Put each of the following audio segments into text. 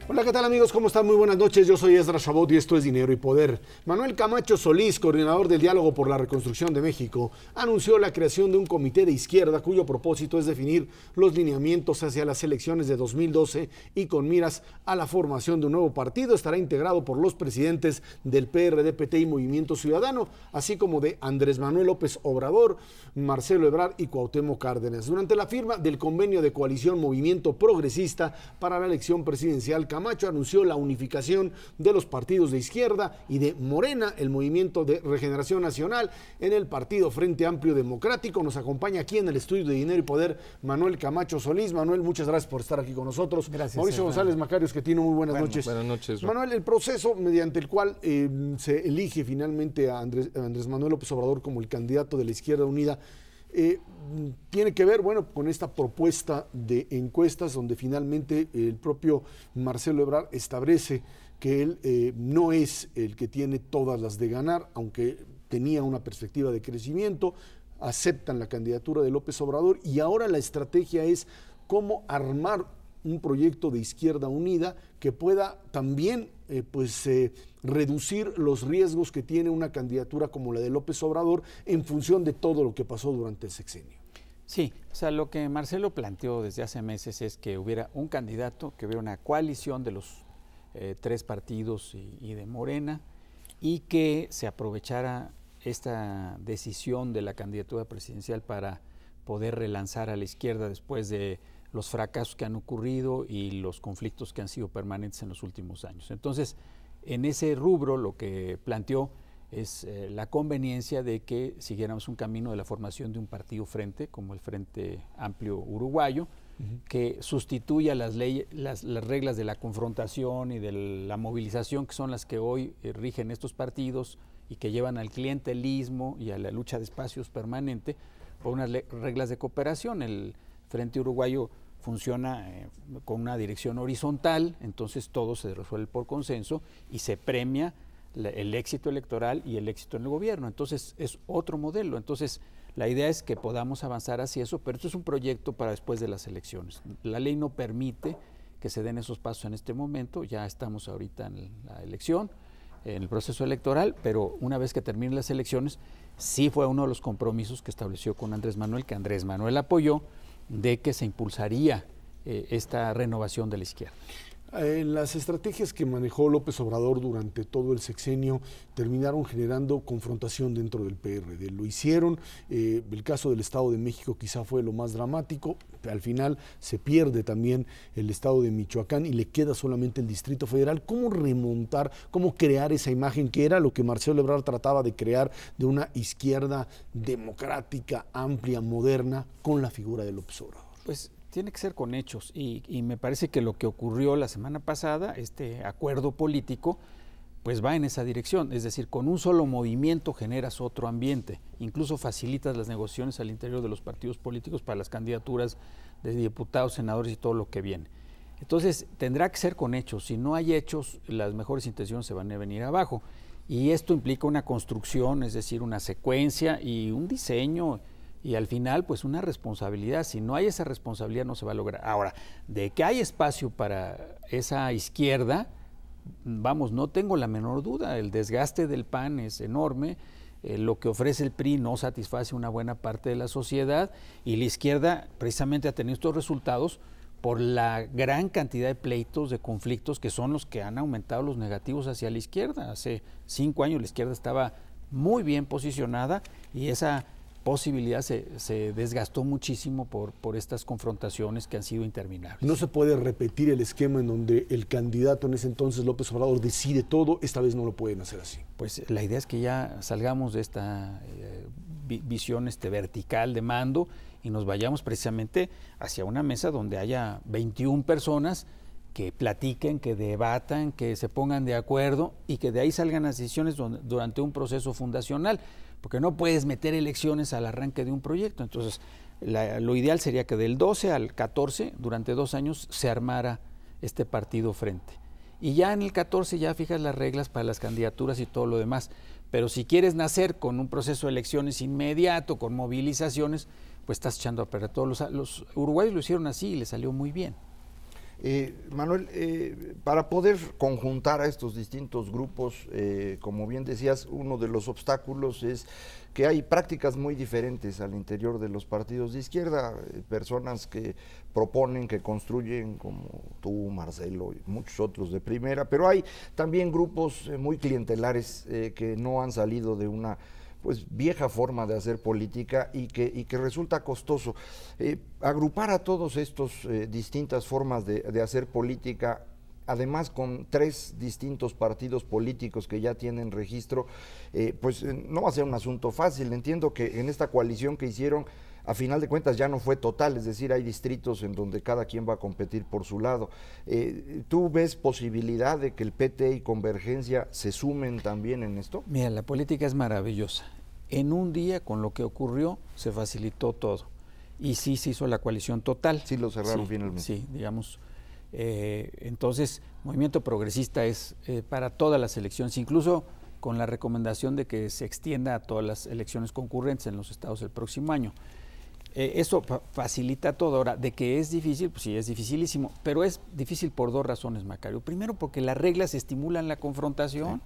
Hola, ¿qué tal amigos? ¿Cómo están? Muy buenas noches. Yo soy Esdras Chabot y esto es Dinero y Poder. Manuel Camacho Solís, coordinador del Diálogo por la Reconstrucción de México, anunció la creación de un comité de izquierda cuyo propósito es definir los lineamientos hacia las elecciones de 2012 y con miras a la formación de un nuevo partido. Estará integrado por los presidentes del PRD, PT y Movimiento Ciudadano, así como de Andrés Manuel López Obrador, Marcelo Ebrard y Cuauhtémoc Cárdenas. Durante la firma del convenio de coalición Movimiento Progresista para la elección presidencial, Camacho anunció la unificación de los partidos de izquierda y de Morena, el Movimiento de Regeneración Nacional, en el partido Frente Amplio Democrático. Nos acompaña aquí en el estudio de Dinero y Poder Manuel Camacho Solís. Manuel, muchas gracias por estar aquí con nosotros. Gracias. Mauricio González Macarios, que tiene muy buenas noches. Buenas noches. Manuel, el proceso mediante el cual se elige finalmente a Andrés Manuel López Obrador como el candidato de la Izquierda Unida, tiene que ver, bueno, con esta propuesta de encuestas donde finalmente el propio Marcelo Ebrard establece que él no es el que tiene todas las de ganar, aunque tenía una perspectiva de crecimiento. Aceptan la candidatura de López Obrador y ahora la estrategia es cómo armar un proyecto de izquierda unida que pueda también reducir los riesgos que tiene una candidatura como la de López Obrador en función de todo lo que pasó durante el sexenio. Sí, o sea, lo que Marcelo planteó desde hace meses es que hubiera un candidato, que hubiera una coalición de los tres partidos y de Morena, y que se aprovechara esta decisión de la candidatura presidencial para poder relanzar a la izquierda después de los fracasos que han ocurrido y los conflictos que han sido permanentes en los últimos años. Entonces, en ese rubro lo que planteó es la conveniencia de que siguiéramos un camino de la formación de un partido frente, como el Frente Amplio Uruguayo, que sustituya las reglas de la confrontación y de la movilización, que son las que hoy rigen estos partidos y que llevan al clientelismo y a la lucha de espacios permanente, por unas reglas de cooperación. El Frente Uruguayo funciona con una dirección horizontal, entonces todo se resuelve por consenso y se premia el éxito electoral y el éxito en el gobierno. Entonces es otro modelo. Entonces la idea es que podamos avanzar hacia eso, pero esto es un proyecto para después de las elecciones. La ley no permite que se den esos pasos en este momento, ya estamos ahorita en la elección, en el proceso electoral, pero una vez que terminen las elecciones, sí fue uno de los compromisos que estableció con Andrés Manuel, que Andrés Manuel apoyó, de que se impulsaría esta renovación de la izquierda. Las estrategias que manejó López Obrador durante todo el sexenio terminaron generando confrontación dentro del PRD. Lo hicieron, el caso del Estado de México quizá fue lo más dramático. Al final se pierde también el Estado de Michoacán y le queda solamente el Distrito Federal. ¿Cómo remontar, cómo crear esa imagen que era lo que Marcelo Ebrard trataba de crear de una izquierda democrática, amplia, moderna, con la figura de López Obrador? Pues tiene que ser con hechos y me parece que lo que ocurrió la semana pasada, este acuerdo político, pues va en esa dirección. Es decir, con un solo movimiento generas otro ambiente, incluso facilitas las negociaciones al interior de los partidos políticos para las candidaturas de diputados, senadores y todo lo que viene. Entonces tendrá que ser con hechos. Si no hay hechos, las mejores intenciones se van a venir abajo y esto implica una construcción, es decir, una secuencia y un diseño. Y al final, pues una responsabilidad. Si no hay esa responsabilidad, no se va a lograr. Ahora, de que hay espacio para esa izquierda, vamos, no tengo la menor duda. El desgaste del PAN es enorme. Lo que ofrece el PRI no satisface una buena parte de la sociedad. Y la izquierda precisamente ha tenido estos resultados por la gran cantidad de pleitos, de conflictos, que son los que han aumentado los negativos hacia la izquierda. Hace 5 años la izquierda estaba muy bien posicionada y esa posibilidad se desgastó muchísimo por estas confrontaciones que han sido interminables. No se puede repetir el esquema en donde el candidato en ese entonces, López Obrador, decide todo. Esta vez no lo pueden hacer así. Pues la idea es que ya salgamos de esta visión vertical de mando y nos vayamos precisamente hacia una mesa donde haya 21 personas que platiquen, que debatan, que se pongan de acuerdo y que de ahí salgan las decisiones durante un proceso fundacional. porque no puedes meter elecciones al arranque de un proyecto. Entonces, lo ideal sería que del 12 al 14, durante 2 años, se armara este partido frente. Y ya en el 14 ya fijas las reglas para las candidaturas y todo lo demás. Pero si quieres nacer con un proceso de elecciones inmediato, con movilizaciones, pues estás echando a perder. Los uruguayos lo hicieron así y les salió muy bien. Manuel, para poder conjuntar a estos distintos grupos, como bien decías, uno de los obstáculos es que hay prácticas muy diferentes al interior de los partidos de izquierda, personas que proponen, que construyen, como tú, Marcelo y muchos otros de primera, pero hay también grupos muy clientelares que no han salido de una vieja forma de hacer política y que resulta costoso. Agrupar a todos estos distintas formas de hacer política, además con 3 distintos partidos políticos que ya tienen registro, no va a ser un asunto fácil. Entiendo que en esta coalición que hicieron, a final de cuentas ya no fue total, es decir, hay distritos en donde cada quien va a competir por su lado. ¿Tú ves posibilidad de que el PT y Convergencia se sumen también en esto? Mira, la política es maravillosa. En un día, con lo que ocurrió, se facilitó todo. Y sí se hizo la coalición total. Sí, lo cerraron finalmente. Sí, digamos. Entonces, Movimiento Progresista es para todas las elecciones, incluso con la recomendación de que se extienda a todas las elecciones concurrentes en los estados el próximo año. Eso facilita todo. Ahora, de que es difícil, pues sí, es dificilísimo, pero es difícil por 2 razones, Macario. Primero, porque las reglas estimulan la confrontación,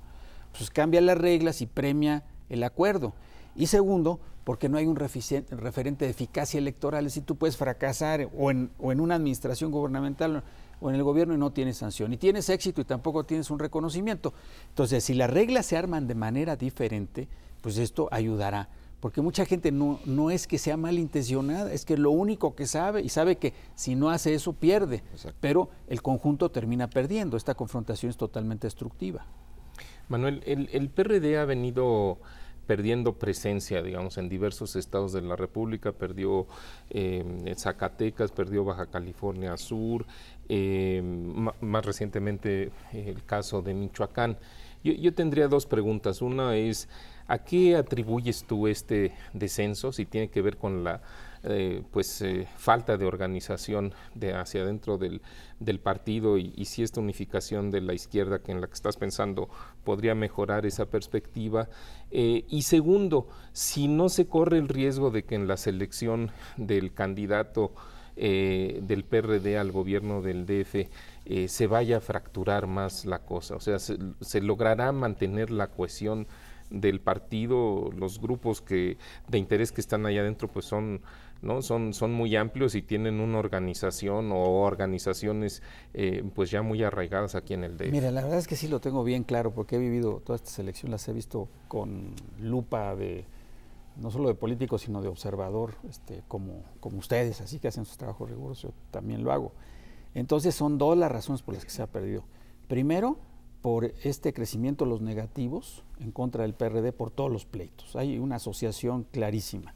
pues cambia las reglas y premia el acuerdo. Y segundo, porque no hay un referente de eficacia electoral, es decir, tú puedes fracasar o en una administración gubernamental o en el gobierno y no tienes sanción, y tienes éxito y tampoco tienes un reconocimiento. Entonces, si las reglas se arman de manera diferente, pues esto ayudará, porque mucha gente no es que sea malintencionada, es que lo único que sabe, y sabe que si no hace eso pierde. Exacto. Pero el conjunto termina perdiendo. Esta confrontación es totalmente destructiva. Manuel, el PRD ha venido perdiendo presencia, digamos, en diversos estados de la República, perdió Zacatecas, perdió Baja California Sur, más recientemente el caso de Michoacán. Yo tendría 2 preguntas. Una es, ¿a qué atribuyes tú este descenso? Si tiene que ver con la falta de organización hacia adentro del partido y si esta unificación de la izquierda en la que estás pensando podría mejorar esa perspectiva. Y segundo, si no se corre el riesgo de que en la selección del candidato del PRD al gobierno del DF se vaya a fracturar más la cosa, o sea, se logrará mantener la cohesión del partido. Los grupos de interés que están allá adentro pues son muy amplios y tienen una organización o organizaciones pues ya muy arraigadas aquí en el DF. Mira, la verdad es que sí lo tengo bien claro, porque he vivido todas estas elecciones, las he visto con lupa no solo de político, sino de observador, como ustedes, así que hacen sus trabajos rigurosos, yo también lo hago. Entonces son 2 las razones por las que se ha perdido. Primero, por este crecimiento de los negativos en contra del PRD por todos los pleitos. Hay una asociación clarísima.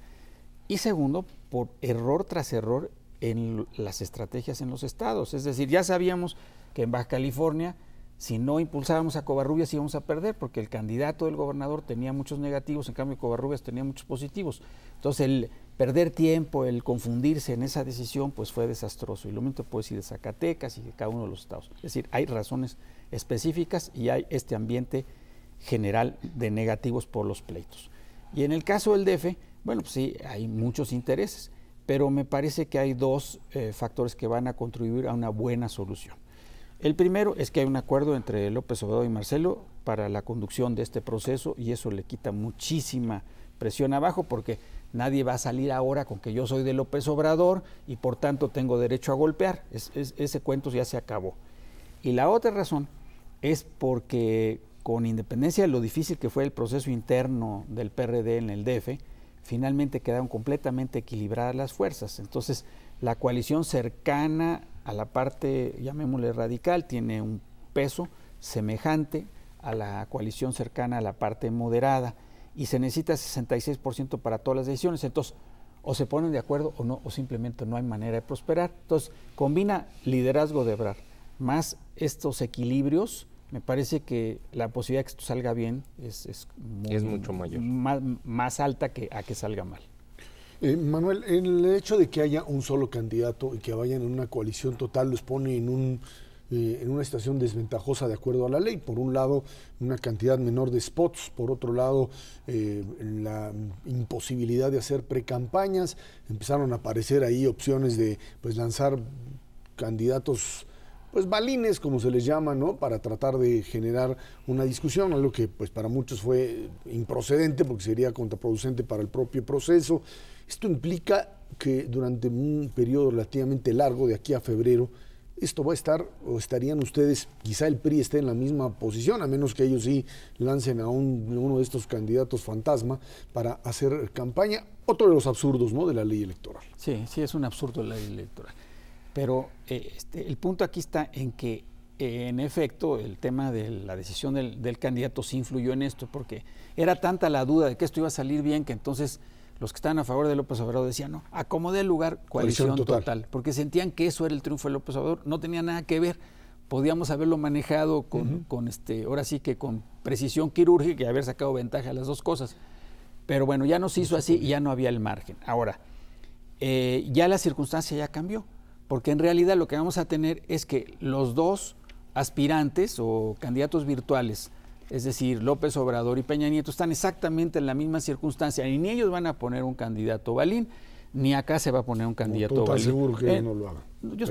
Y segundo, por error tras error en las estrategias en los estados. Es decir, ya sabíamos que en Baja California, si no impulsábamos a Covarrubias íbamos a perder, porque el candidato del gobernador tenía muchos negativos, en cambio Covarrubias tenía muchos positivos. Entonces el perder tiempo, el confundirse en esa decisión, pues fue desastroso. Y lo mismo te puedo decir de Zacatecas y de cada uno de los estados. Es decir, hay razones específicas y hay este ambiente general de negativos por los pleitos. Y en el caso del DF, bueno, pues sí, hay muchos intereses, pero me parece que hay 2 factores que van a contribuir a una buena solución. El primero es que hay un acuerdo entre López Obrador y Marcelo para la conducción de este proceso, y eso le quita muchísima presión abajo, porque nadie va a salir ahora con que yo soy de López Obrador y por tanto tengo derecho a golpear. Ese cuento ya se acabó. Y la otra razón es porque, con independencia de lo difícil que fue el proceso interno del PRD en el DF, finalmente quedaron completamente equilibradas las fuerzas. Entonces, la coalición cercana a la parte, llamémosle radical, tiene un peso semejante a la coalición cercana a la parte moderada, y se necesita 66% para todas las decisiones. Entonces, o se ponen de acuerdo o no, o simplemente no hay manera de prosperar. Entonces, combina liderazgo de Ebrard más estos equilibrios me parece que la posibilidad de que esto salga bien es mucho mayor. Más alta que a que salga mal. Manuel, el hecho de que haya un solo candidato y que vayan en una coalición total los pone en una situación desventajosa de acuerdo a la ley. Por un lado, una cantidad menor de spots, por otro lado, la imposibilidad de hacer precampañas. Empezaron a aparecer ahí opciones de lanzar candidatos balines, como se les llama, ¿no? Para tratar de generar una discusión, algo que para muchos fue improcedente porque sería contraproducente para el propio proceso. Esto implica que durante un periodo relativamente largo, de aquí a febrero, esto va a estar, o estarían ustedes, quizá el PRI esté en la misma posición, a menos que ellos sí lancen a uno de estos candidatos fantasma para hacer campaña. Otro de los absurdos, ¿no?, de la ley electoral. Sí, es un absurdo la ley electoral. Pero el punto aquí está en que, en efecto, el tema de la decisión del candidato sí influyó en esto, porque era tanta la duda de que esto iba a salir bien, que entonces los que estaban a favor de López Obrador decían, no, acomode el lugar, coalición total, porque sentían que eso era el triunfo de López Obrador, no tenía nada que ver, podíamos haberlo manejado con ahora sí que con precisión quirúrgica y haber sacado ventaja a las dos cosas, pero bueno, ya no se hizo así y ya no había el margen. Ahora, ya la circunstancia ya cambió, porque en realidad lo que vamos a tener es que los dos aspirantes o candidatos virtuales, es decir, López Obrador y Peña Nieto, están exactamente en la misma circunstancia, y ni ellos van a poner un candidato balín, ni acá se va a poner un candidato balín. ¿Estás seguro que no lo hagan? Yo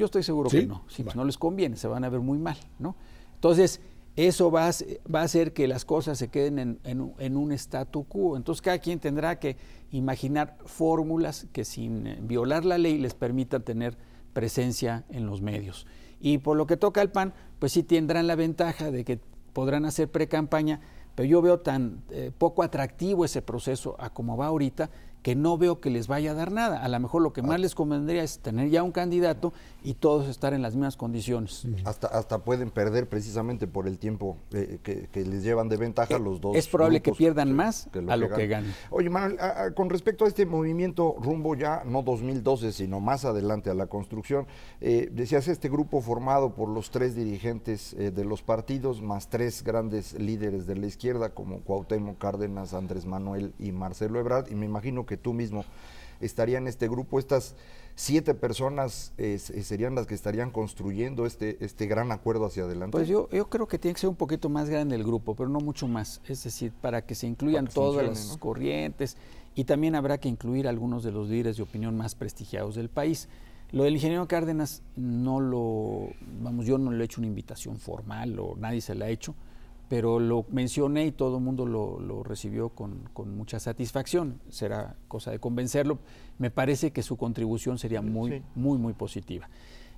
estoy seguro que no, sí, pues no les conviene, se van a ver muy mal, ¿no? Entonces, eso va a hacer que las cosas se queden en un statu quo. Entonces, cada quien tendrá que imaginar fórmulas que sin violar la ley les permitan tener presencia en los medios. Y por lo que toca al PAN, pues sí tendrán la ventaja de que podrán hacer precampaña, pero yo veo tan poco atractivo ese proceso a como va ahorita, que no veo que les vaya a dar nada. A lo mejor lo que más les convendría es tener ya un candidato y todos estar en las mismas condiciones. Hasta pueden perder precisamente por el tiempo que les llevan de ventaja los dos. Es probable que pierdan más a lo que ganen. Oye, Manuel, con respecto a este movimiento rumbo ya, no 2012, sino más adelante a la construcción, decías, este grupo formado por los tres dirigentes de los partidos, más tres grandes líderes de la izquierda, como Cuauhtémoc Cárdenas, Andrés Manuel y Marcelo Ebrard, y me imagino que tú mismo estaría en este grupo. Estas 7 personas serían las que estarían construyendo este gran acuerdo hacia adelante. Pues yo creo que tiene que ser un poquito más grande el grupo, pero no mucho más, es decir, para que se incluyan todas las corrientes, y también habrá que incluir algunos de los líderes de opinión más prestigiados del país. Lo del ingeniero Cárdenas yo no le he hecho una invitación formal, o nadie se la ha hecho, pero lo mencioné y todo el mundo lo recibió con mucha satisfacción. Será cosa de convencerlo. Me parece que su contribución sería muy positiva.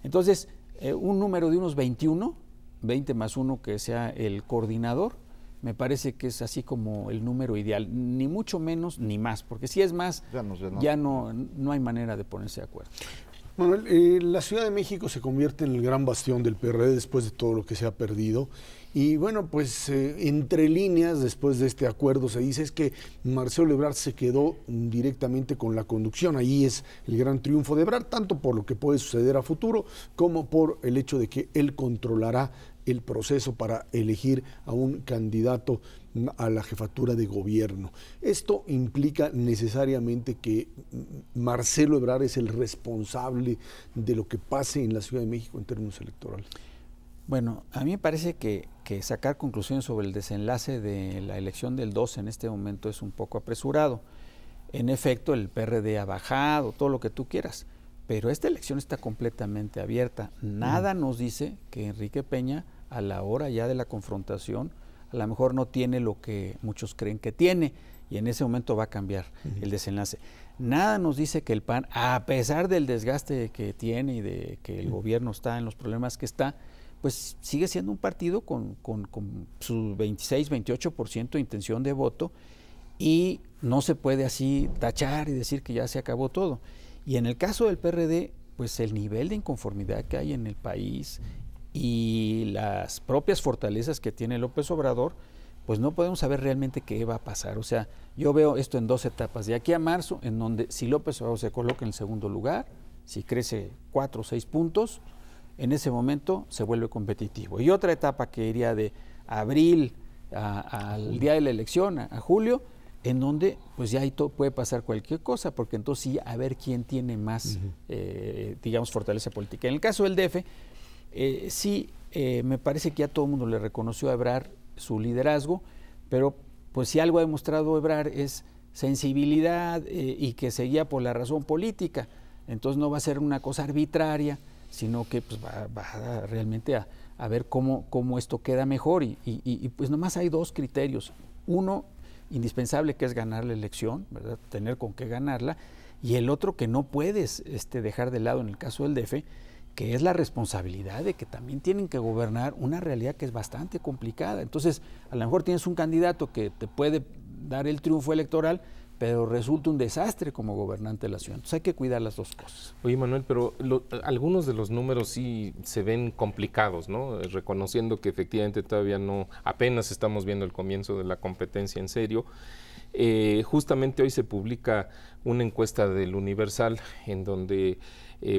Entonces, un número de unos 21, 20 más 1 que sea el coordinador, me parece que es así como el número ideal, ni mucho menos ni más, porque si es más, ya no hay manera de ponerse de acuerdo. Manuel, la Ciudad de México se convierte en el gran bastión del PRD después de todo lo que se ha perdido. Y bueno, pues entre líneas, después de este acuerdo, se dice es que Marcelo Ebrard se quedó directamente con la conducción. Ahí es el gran triunfo de Ebrard, tanto por lo que puede suceder a futuro, como por el hecho de que él controlará el proceso para elegir a un candidato a la jefatura de gobierno. Esto implica necesariamente que Marcelo Ebrard es el responsable de lo que pase en la Ciudad de México en términos electorales. Bueno, a mí me parece que sacar conclusiones sobre el desenlace de la elección del 12 en este momento es un poco apresurado. En efecto, el PRD ha bajado, todo lo que tú quieras, pero esta elección está completamente abierta. Nada nos dice que Enrique Peña, a la hora ya de la confrontación, a lo mejor no tiene lo que muchos creen que tiene, y en ese momento va a cambiar el desenlace. Nada nos dice que el PAN, a pesar del desgaste que tiene y de que el gobierno está en los problemas que está, pues sigue siendo un partido con su 26, 28% de intención de voto, y no se puede así tachar y decir que ya se acabó todo. Y en el caso del PRD, pues el nivel de inconformidad que hay en el país y las propias fortalezas que tiene López Obrador, pues no podemos saber realmente qué va a pasar. O sea, yo veo esto en 2 etapas. De aquí a marzo, en donde si López Obrador se coloca en el segundo lugar, si crece 4 o 6 puntos, en ese momento se vuelve competitivo. Y otra etapa que iría de abril al día de la elección, a julio, en donde pues ya ahí puede pasar cualquier cosa, porque entonces sí, a ver quién tiene más, digamos, fortaleza política. En el caso del DF, me parece que ya todo el mundo le reconoció a Ebrard su liderazgo, pero pues si algo ha demostrado Ebrard es sensibilidad y que se guía por la razón política. Entonces no va a ser una cosa arbitraria, sino que pues, va realmente a ver cómo esto queda mejor. Y pues nomás hay dos criterios. Uno, indispensable, que es ganar la elección, ¿verdad? Tener con qué ganarla, y el otro que no puedes dejar de lado en el caso del DF, que es la responsabilidad de que también tienen que gobernar una realidad que es bastante complicada. Entonces, a lo mejor tienes un candidato que te puede dar el triunfo electoral, pero resulta un desastre como gobernante de la ciudad. Entonces hay que cuidar las dos cosas. Oye, Manuel, pero algunos de los números sí se ven complicados, ¿no? Reconociendo que efectivamente todavía no, apenas estamos viendo el comienzo de la competencia en serio. Justamente hoy se publica una encuesta del Universal en donde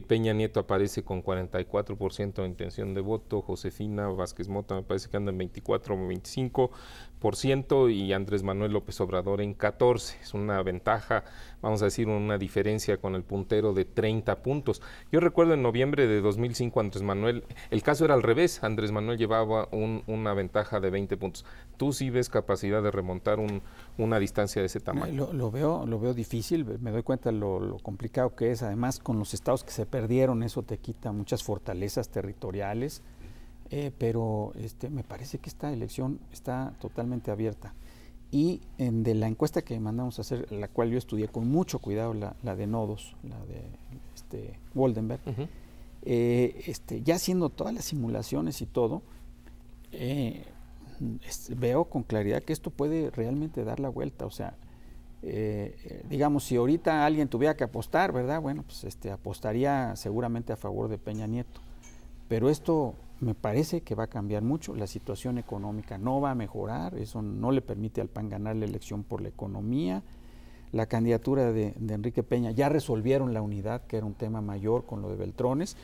Peña Nieto aparece con 44% de intención de voto, Josefina Vázquez Mota me parece que anda en 24 o 25% y Andrés Manuel López Obrador en 14%. Es una ventaja, vamos a decir, una diferencia con el puntero de 30 puntos. Yo recuerdo en noviembre de 2005 Andrés Manuel, el caso era al revés, Andrés Manuel llevaba una ventaja de 20 puntos. ¿Tú sí ves capacidad de remontar una distancia de ese tamaño? Lo veo difícil, me doy cuenta lo complicado que es, además con los estados que se perdieron, eso te quita muchas fortalezas territoriales, pero me parece que esta elección está totalmente abierta. Y de la encuesta que mandamos a hacer, la cual yo estudié con mucho cuidado, la de Nodos, la de Woldenberg, ya haciendo todas las simulaciones y todo, veo con claridad que esto puede realmente dar la vuelta. O sea, digamos, si ahorita alguien tuviera que apostar, ¿verdad? Bueno, pues apostaría seguramente a favor de Peña Nieto. Pero esto me parece que va a cambiar mucho. La situación económica no va a mejorar, eso no le permite al PAN ganar la elección por la economía. La candidatura de Enrique Peña, ya resolvieron la unidad, que era un tema mayor con lo de Beltrones,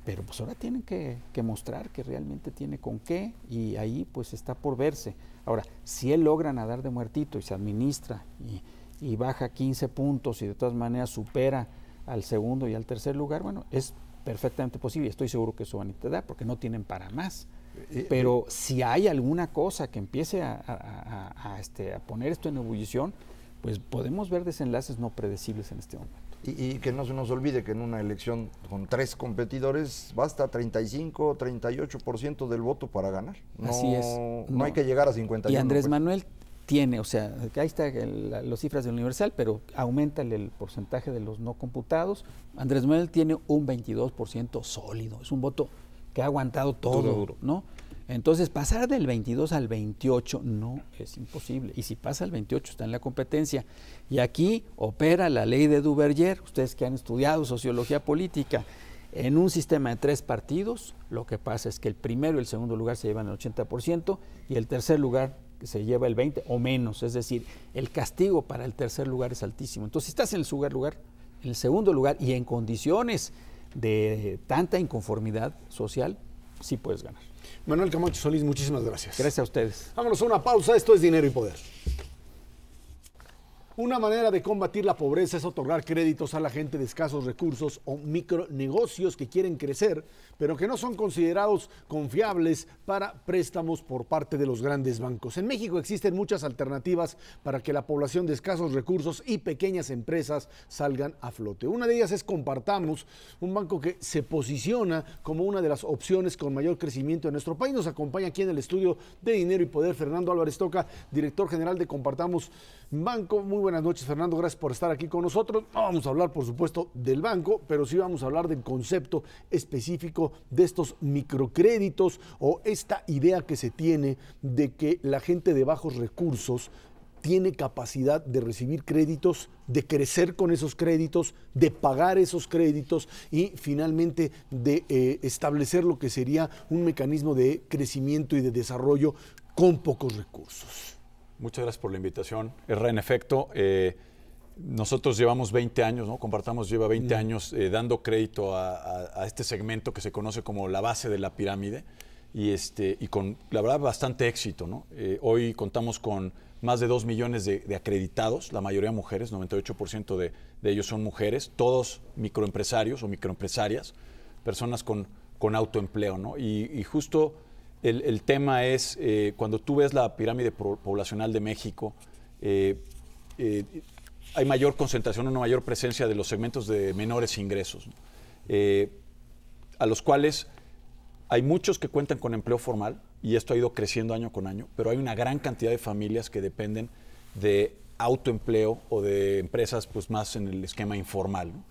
pero pues ahora tienen que mostrar que realmente tiene con qué, y ahí pues está por verse. Ahora, si él logra nadar de muertito y se administra y baja 15 puntos y de todas maneras supera al segundo y al tercer lugar, bueno, es perfectamente posible. Estoy seguro que eso van a dar porque no tienen para más. Pero si hay alguna cosa que empiece a poner esto en ebullición, pues podemos ver desenlaces no predecibles en este momento. Y que no se nos olvide que en una elección con 3 competidores basta 35, 38% del voto para ganar. Así es. No hay que llegar a 51. Y Andrés Manuel tiene, o sea, ahí están las cifras del Universal, pero aumenta el porcentaje de los no computados. Andrés Manuel tiene un 22% sólido, es un voto que ha aguantado todo, ¿no? Entonces, pasar del 22 al 28 no es imposible. Y si pasa al 28 está en la competencia. Y aquí opera la ley de Duverger. Ustedes que han estudiado sociología política, en un sistema de 3 partidos, lo que pasa es que el primero y el segundo lugar se llevan el 80% y el tercer lugar se lleva el 20% o menos. Es decir, el castigo para el tercer lugar es altísimo. Entonces, si estás en el segundo lugar y en condiciones de tanta inconformidad social, sí puedes ganar. Manuel Camacho Solís, muchísimas gracias. Gracias a ustedes. Vámonos a una pausa. Esto es Dinero y Poder. Una manera de combatir la pobreza es otorgar créditos a la gente de escasos recursos o micronegocios que quieren crecer, pero que no son considerados confiables para préstamos por parte de los grandes bancos. En México existen muchas alternativas para que la población de escasos recursos y pequeñas empresas salgan a flote. Una de ellas es Compartamos, un banco que se posiciona como una de las opciones con mayor crecimiento en nuestro país. Nos acompaña aquí en el estudio de Dinero y Poder Fernando Álvarez Toca, director general de Compartamos Banco. Muy buenas noches, Fernando, gracias por estar aquí con nosotros. No vamos a hablar, por supuesto, del banco, pero sí vamos a hablar del concepto específico de estos microcréditos o esta idea que se tiene de que la gente de bajos recursos tiene capacidad de recibir créditos, de crecer con esos créditos, de pagar esos créditos y finalmente de establecer lo que sería un mecanismo de crecimiento y de desarrollo con pocos recursos. Muchas gracias por la invitación. Erra, en efecto, nosotros llevamos 20 años, ¿no? Compartamos lleva 20 años dando crédito a este segmento que se conoce como la base de la pirámide y con, la verdad, bastante éxito, ¿no? Hoy contamos con más de 2 millones de acreditados, la mayoría mujeres, 98% de ellos son mujeres, todos microempresarios o microempresarias, personas con autoempleo, ¿no? Y justo el tema es, cuando tú ves la pirámide poblacional de México, hay mayor concentración, una mayor presencia de los segmentos de menores ingresos, ¿no? A los cuales hay muchos que cuentan con empleo formal, y esto ha ido creciendo año con año, pero hay una gran cantidad de familias que dependen de autoempleo o de empresas pues, más en el esquema informal, ¿no?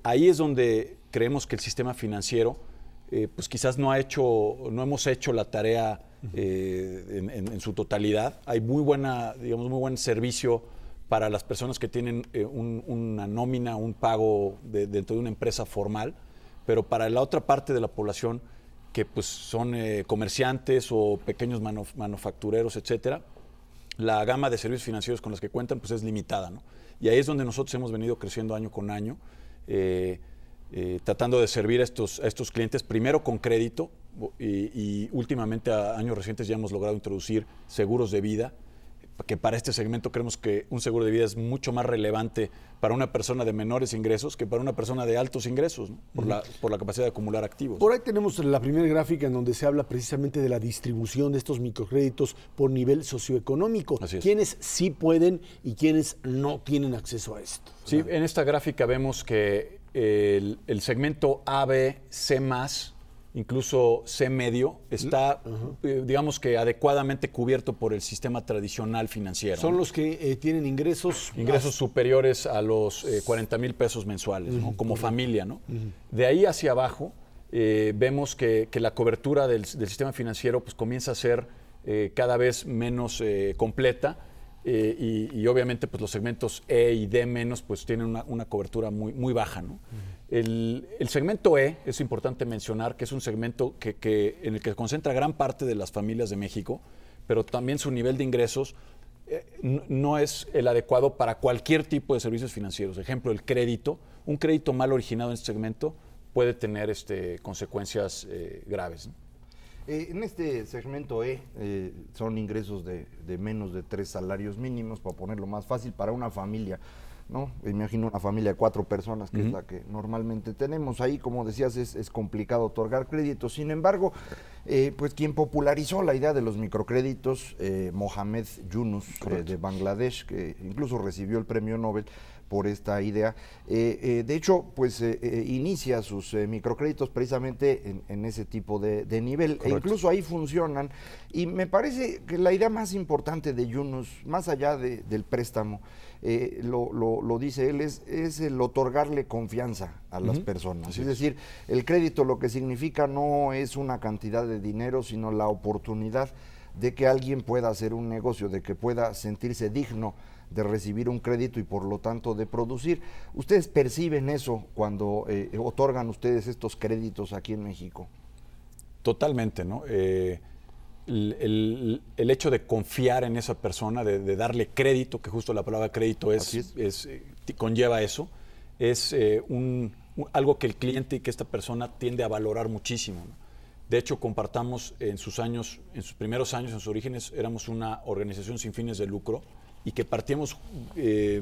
Ahí es donde creemos que el sistema financiero pues quizás no hemos hecho la tarea en su totalidad. Hay muy buen servicio para las personas que tienen una nómina, un pago dentro de una empresa formal, pero para la otra parte de la población que pues son comerciantes o pequeños manufactureros, etcétera, la gama de servicios financieros con los que cuentan pues es limitada, ¿no? Y ahí es donde nosotros hemos venido creciendo año con año, tratando de servir a estos clientes primero con crédito y últimamente a años recientes ya hemos logrado introducir seguros de vida, que para este segmento creemos que un seguro de vida es mucho más relevante para una persona de menores ingresos que para una persona de altos ingresos, ¿no? Por la capacidad de acumular activos. Por ahí tenemos la primera gráfica en donde se habla precisamente de la distribución de estos microcréditos por nivel socioeconómico. ¿Quiénes sí pueden y quiénes no tienen acceso a esto? Sí, en esta gráfica vemos que el segmento A, B, C+, incluso C medio, está, digamos que adecuadamente cubierto por el sistema tradicional financiero. Son los que tienen ingresos superiores a los 40,000 pesos mensuales, ¿no? Como familia, ¿no? De ahí hacia abajo vemos que la cobertura del sistema financiero pues, comienza a ser cada vez menos completa. Y obviamente pues, los segmentos E y D menos pues, tienen una cobertura muy baja, ¿no? El segmento E, es importante mencionar que es un segmento en el que se concentra gran parte de las familias de México, pero también su nivel de ingresos no es el adecuado para cualquier tipo de servicios financieros. Ejemplo, el crédito. Un crédito mal originado en este segmento puede tener consecuencias graves, ¿no? En este segmento E son ingresos de menos de 3 salarios mínimos, para ponerlo más fácil, para una familia, ¿no? Imagino una familia de 4 personas, que es la que normalmente tenemos. Ahí, como decías, es complicado otorgar créditos. Sin embargo, pues quien popularizó la idea de los microcréditos, Mohamed Yunus, de Bangladesh, que incluso recibió el premio Nobel por esta idea. De hecho, pues inicia sus microcréditos precisamente en ese tipo de nivel. E incluso ahí funcionan. Y me parece que la idea más importante de Yunus, más allá del préstamo, lo dice él, es el otorgarle confianza a las personas. Es decir, el crédito lo que significa no es una cantidad de dinero, sino la oportunidad de que alguien pueda hacer un negocio, de que pueda sentirse digno de recibir un crédito y por lo tanto de producir. ¿Ustedes perciben eso cuando otorgan ustedes estos créditos aquí en México? Totalmente, ¿no? El hecho de confiar en esa persona, de darle crédito, que justo la palabra crédito conlleva eso, es algo que el cliente y que esta persona tiende a valorar muchísimo, ¿no? De hecho, compartamos en sus primeros años, en sus orígenes, éramos una organización sin fines de lucro y que partíamos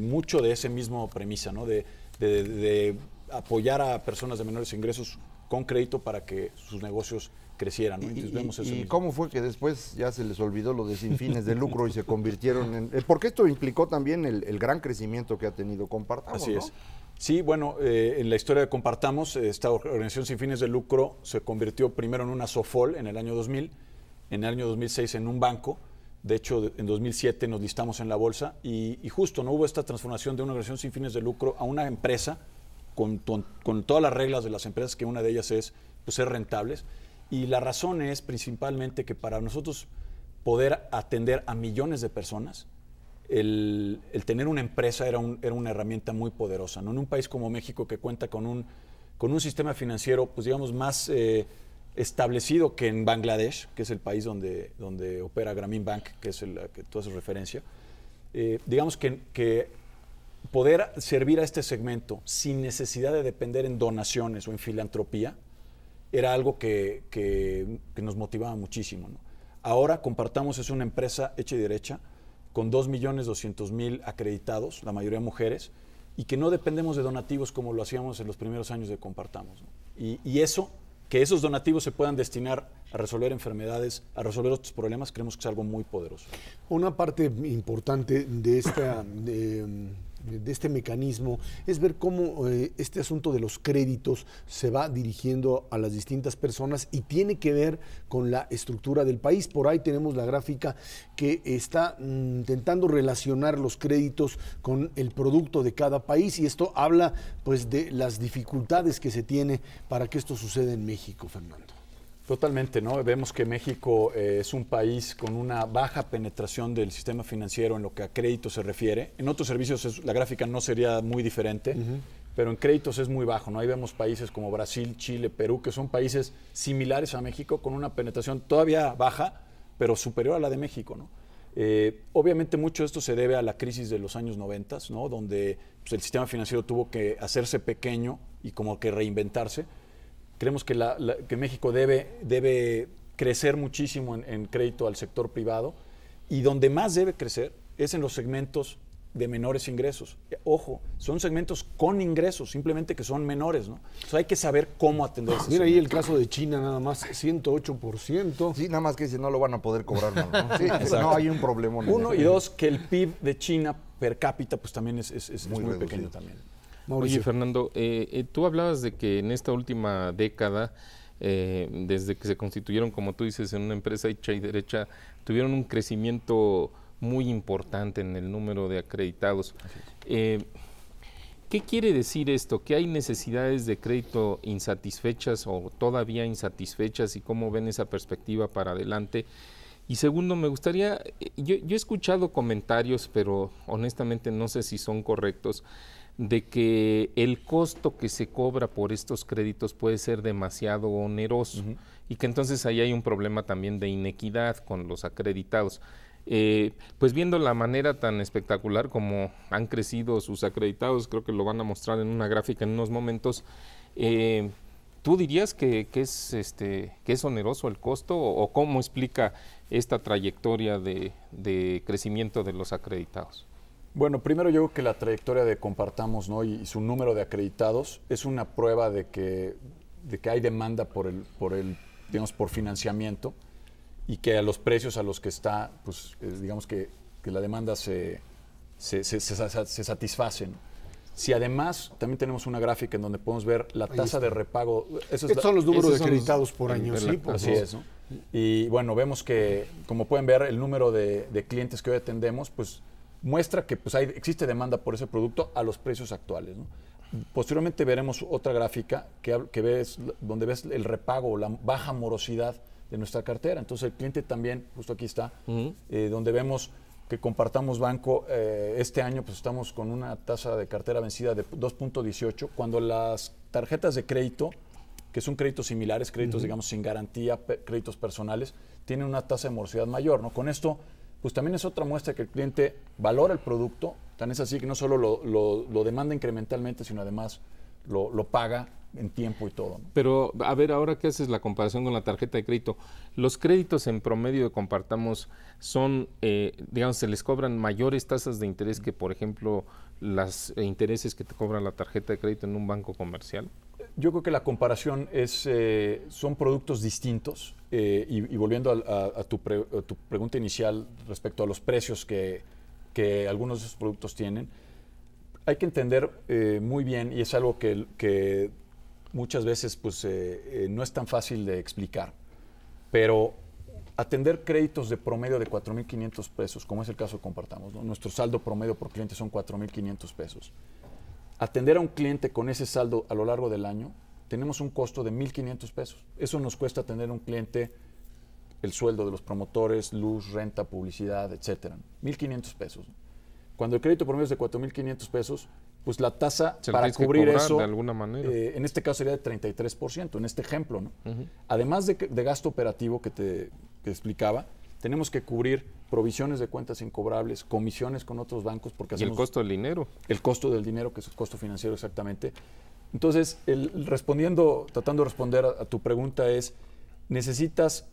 mucho de esa misma premisa, ¿no? De apoyar a personas de menores ingresos con crédito para que sus negocios crecieran, ¿no? Entonces, vemos eso mismo. ¿Cómo fue que después ya se les olvidó lo de sin fines de lucro y se convirtieron en...? Porque esto implicó también el gran crecimiento que ha tenido Compartamos, Así ¿no? es. Sí, bueno, en la historia de Compartamos, esta organización sin fines de lucro se convirtió primero en una SOFOL en el año 2000, en el año 2006 en un banco. De hecho, en 2007 nos listamos en la bolsa y justo no hubo esta transformación de una organización sin fines de lucro a una empresa con todas las reglas de las empresas, que una de ellas es pues, ser rentables. Y la razón es principalmente que para nosotros poder atender a millones de personas, el tener una empresa era una herramienta muy poderosa, ¿no? En un país como México, que cuenta con un sistema financiero, pues digamos, más establecido que en Bangladesh, que es el país donde opera Grameen Bank, que es el que tú haces referencia, digamos que poder servir a este segmento sin necesidad de depender en donaciones o en filantropía era algo que nos motivaba muchísimo, ¿no? Ahora Compartamos es una empresa hecha y derecha con 2.200.000 acreditados, la mayoría mujeres, y que no dependemos de donativos como lo hacíamos en los primeros años de Compartamos, ¿no? Y eso, que esos donativos se puedan destinar a resolver enfermedades, a resolver otros problemas, creemos que es algo muy poderoso. Una parte importante de este mecanismo es ver cómo este asunto de los créditos se va dirigiendo a las distintas personas y tiene que ver con la estructura del país. Por ahí tenemos la gráfica que está intentando relacionar los créditos con el producto de cada país, y esto habla pues de las dificultades que se tiene para que esto suceda en México, Fernando. Totalmente, ¿no? Vemos que México es un país con una baja penetración del sistema financiero en lo que a crédito se refiere. En otros servicios la gráfica no sería muy diferente, pero en créditos es muy bajo, ¿no? Ahí vemos países como Brasil, Chile, Perú, que son países similares a México, con una penetración todavía baja, pero superior a la de México, ¿no? Obviamente mucho de esto se debe a la crisis de los años 90, ¿no? Donde pues, el sistema financiero tuvo que hacerse pequeño y como que reinventarse. Creemos que, que México debe crecer muchísimo en crédito al sector privado, y donde más debe crecer es en los segmentos de menores ingresos. Ojo, son segmentos con ingresos, simplemente que son menores, ¿no? Entonces hay que saber cómo atender ese Mira ahí segmento. el caso de China, nada más 108%. Sí, nada más que si no lo van a poder cobrar más, ¿no? Sí, no hay un problema. Uno, y dos, que el PIB de China per cápita pues también es muy reducido. pequeño también. Oye, Fernando, tú hablabas de que en esta última década, desde que se constituyeron, como tú dices, en una empresa hecha y derecha, tuvieron un crecimiento muy importante en el número de acreditados. ¿Qué quiere decir esto? ¿Que hay necesidades de crédito insatisfechas o todavía insatisfechas, y cómo ven esa perspectiva para adelante? Y segundo, me gustaría, yo he escuchado comentarios, pero honestamente no sé si son correctos, de que el costo que se cobra por estos créditos puede ser demasiado oneroso, y que entonces ahí hay un problema también de inequidad con los acreditados. Pues viendo la manera tan espectacular como han crecido sus acreditados, creo que lo van a mostrar en una gráfica en unos momentos, ¿tú dirías que es oneroso el costo, o cómo explica esta trayectoria de crecimiento de los acreditados? Bueno, primero yo creo que la trayectoria de Compartamos, ¿no? y su número de acreditados es una prueba de que hay demanda por financiamiento, y que a los precios a los que está, pues digamos que la demanda se satisface, ¿no? Si además también tenemos una gráfica en donde podemos ver la tasa de repago. Estos son los números de acreditados por año, ¿sí? Así es, ¿no? Y bueno, vemos que, como pueden ver, el número de clientes que hoy atendemos, pues muestra que pues existe demanda por ese producto a los precios actuales, ¿no? Posteriormente veremos otra gráfica donde ves el repago o la baja morosidad de nuestra cartera. Entonces el cliente también, justo aquí está, donde vemos que Compartamos Banco, este año pues estamos con una tasa de cartera vencida de 2.18, cuando las tarjetas de crédito, que son créditos similares, créditos digamos sin garantía, créditos personales, tienen una tasa de morosidad mayor, ¿no? Con esto pues también es otra muestra que el cliente valora el producto, tan es así que no solo lo demanda incrementalmente, sino además lo paga en tiempo y todo, ¿no? Pero, a ver, ahora que haces la comparación con la tarjeta de crédito, los créditos en promedio de Compartamos son, digamos, se les cobran mayores tasas de interés que, por ejemplo, los intereses que te cobra la tarjeta de crédito en un banco comercial. Yo creo que la comparación son productos distintos, y volviendo a tu pregunta inicial respecto a los precios que algunos de esos productos tienen, hay que entender muy bien, y es algo que muchas veces pues, no es tan fácil de explicar, pero atender créditos de promedio de 4,500 pesos, como es el caso de Compartamos, ¿no? Nuestro saldo promedio por cliente son 4,500 pesos. Atender a un cliente con ese saldo a lo largo del año, tenemos un costo de 1,500 pesos. Eso nos cuesta atender a un cliente, el sueldo de los promotores, luz, renta, publicidad, etcétera, 1,500 pesos. Cuando el crédito promedio es de 4,500 pesos, pues la tasa para cubrir eso, de alguna manera. En este caso sería de 33%, en este ejemplo, ¿no? Además de gasto operativo que te explicaba, tenemos que cubrir provisiones de cuentas incobrables, comisiones con otros bancos, porque y el costo del dinero. El costo del dinero, que es el costo financiero exactamente. Entonces, tratando de responder a tu pregunta es, necesitas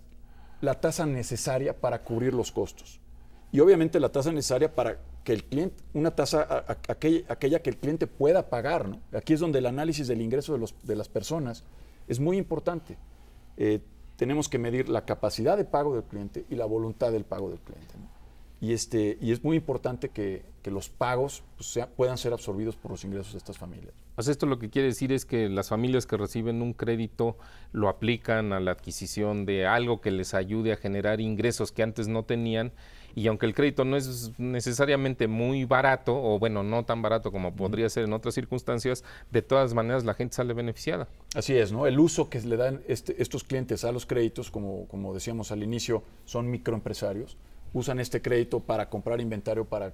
la tasa necesaria para cubrir los costos. Y obviamente la tasa necesaria para que el cliente, una tasa aquella que el cliente pueda pagar, ¿no? Aquí es donde el análisis del ingreso de las personas es muy importante. Tenemos que medir la capacidad de pago del cliente y la voluntad del pago del cliente, ¿no? Y es muy importante que los pagos pues, puedan ser absorbidos por los ingresos de estas familias. Pues esto lo que quiere decir es que las familias que reciben un crédito lo aplican a la adquisición de algo que les ayude a generar ingresos que antes no tenían, y aunque el crédito no es necesariamente muy barato, o bueno, no tan barato como podría ser en otras circunstancias, de todas maneras la gente sale beneficiada. Así es, ¿no? El uso que le dan estos clientes a los créditos, como decíamos al inicio, son microempresarios, usan este crédito para comprar inventario, para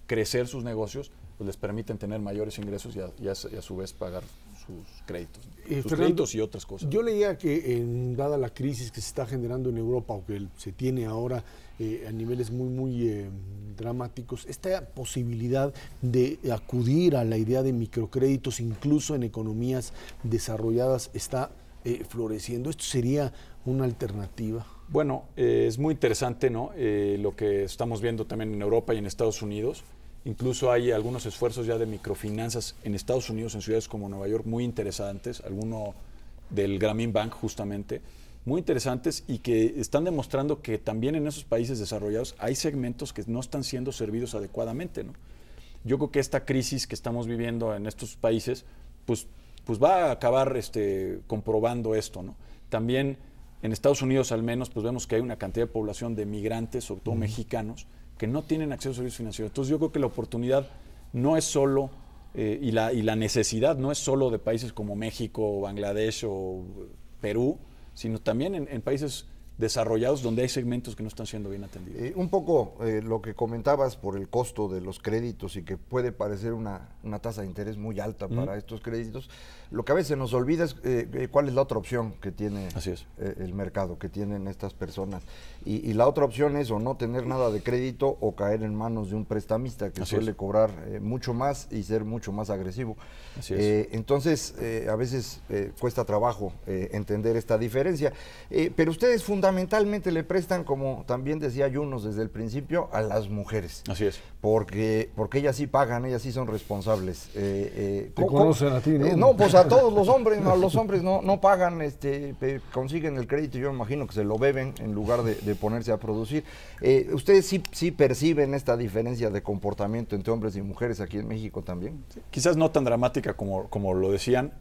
crecer sus negocios, pues les permiten tener mayores ingresos y a su vez pagar sus créditos, sus Fernando, créditos y otras cosas. Yo leía que dada la crisis que se está generando en Europa o que se tiene ahora a niveles muy dramáticos, esta posibilidad de acudir a la idea de microcréditos incluso en economías desarrolladas está floreciendo. ¿Esto sería una alternativa? Bueno, es muy interesante, ¿no? Lo que estamos viendo también en Europa y en Estados Unidos. Incluso hay algunos esfuerzos ya de microfinanzas en Estados Unidos, en ciudades como Nueva York, muy interesantes, alguno del Grameen Bank justamente, muy interesantes y que están demostrando que también en esos países desarrollados hay segmentos que no están siendo servidos adecuadamente, ¿no? Yo creo que esta crisis que estamos viviendo en estos países, pues va a acabar comprobando esto, ¿no? También en Estados Unidos al menos, pues vemos que hay una cantidad de población de migrantes, sobre todo mexicanos, que no tienen acceso a servicios financieros. Entonces yo creo que la oportunidad no es solo, y la necesidad no es solo de países como México, Bangladesh o Perú, sino también en países desarrollados donde hay segmentos que no están siendo bien atendidos. Un poco lo que comentabas por el costo de los créditos y que puede parecer una tasa de interés muy alta para estos créditos, lo que a veces nos olvida es cuál es la otra opción que tiene el mercado, que tienen estas personas. Y la otra opción es o no tener nada de crédito o caer en manos de un prestamista que suele cobrar mucho más y ser mucho más agresivo. Entonces, a veces cuesta trabajo entender esta diferencia. Pero ustedes fundamentalmente le prestan, como también decía Yunos desde el principio, a las mujeres. Así es. Porque ellas sí pagan, ellas sí son responsables. Te conocen a ti, ¿no? No, pues a todos los hombres, a los hombres no pagan, consiguen el crédito, yo me imagino que se lo beben en lugar de ponerse a producir. ¿Ustedes sí perciben esta diferencia de comportamiento entre hombres y mujeres aquí en México también? Sí. Quizás no tan dramática como lo decían.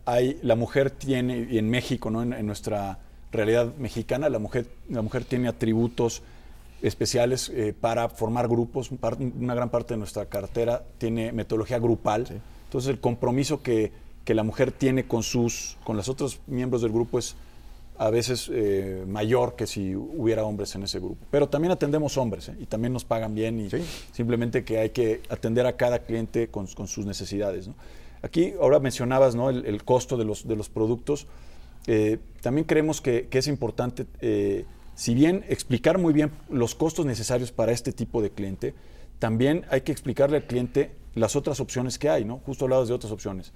La mujer tiene, y en México, ¿no? En nuestra realidad mexicana, la mujer tiene atributos especiales para formar grupos. Una gran parte de nuestra cartera tiene metodología grupal. Sí. Entonces el compromiso que la mujer tiene con los otros miembros del grupo es a veces mayor que si hubiera hombres en ese grupo. Pero también atendemos hombres, y también nos pagan bien, y simplemente que hay que atender a cada cliente con sus necesidades, ¿no? Aquí ahora mencionabas, ¿no? el costo de los productos. También creemos que es importante, si bien explicar muy bien los costos necesarios para este tipo de cliente, también hay que explicarle al cliente las otras opciones que hay, ¿no? Justo hablabas de otras opciones.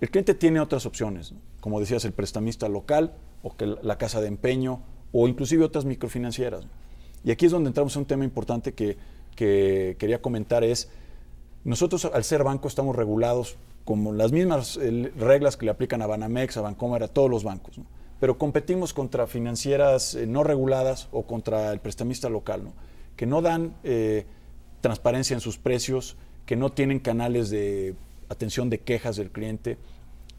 El cliente tiene otras opciones, ¿no? Como decías, el prestamista local, o que la casa de empeño, o inclusive otras microfinancieras, ¿no? Y aquí es donde entramos a un tema importante que quería comentar, es nosotros al ser banco estamos regulados como las mismas reglas que le aplican a Banamex, a Bancomer, a todos los bancos, ¿no? Pero competimos contra financieras no reguladas o contra el prestamista local, ¿no? Que no dan transparencia en sus precios, que no tienen canales de atención de quejas del cliente.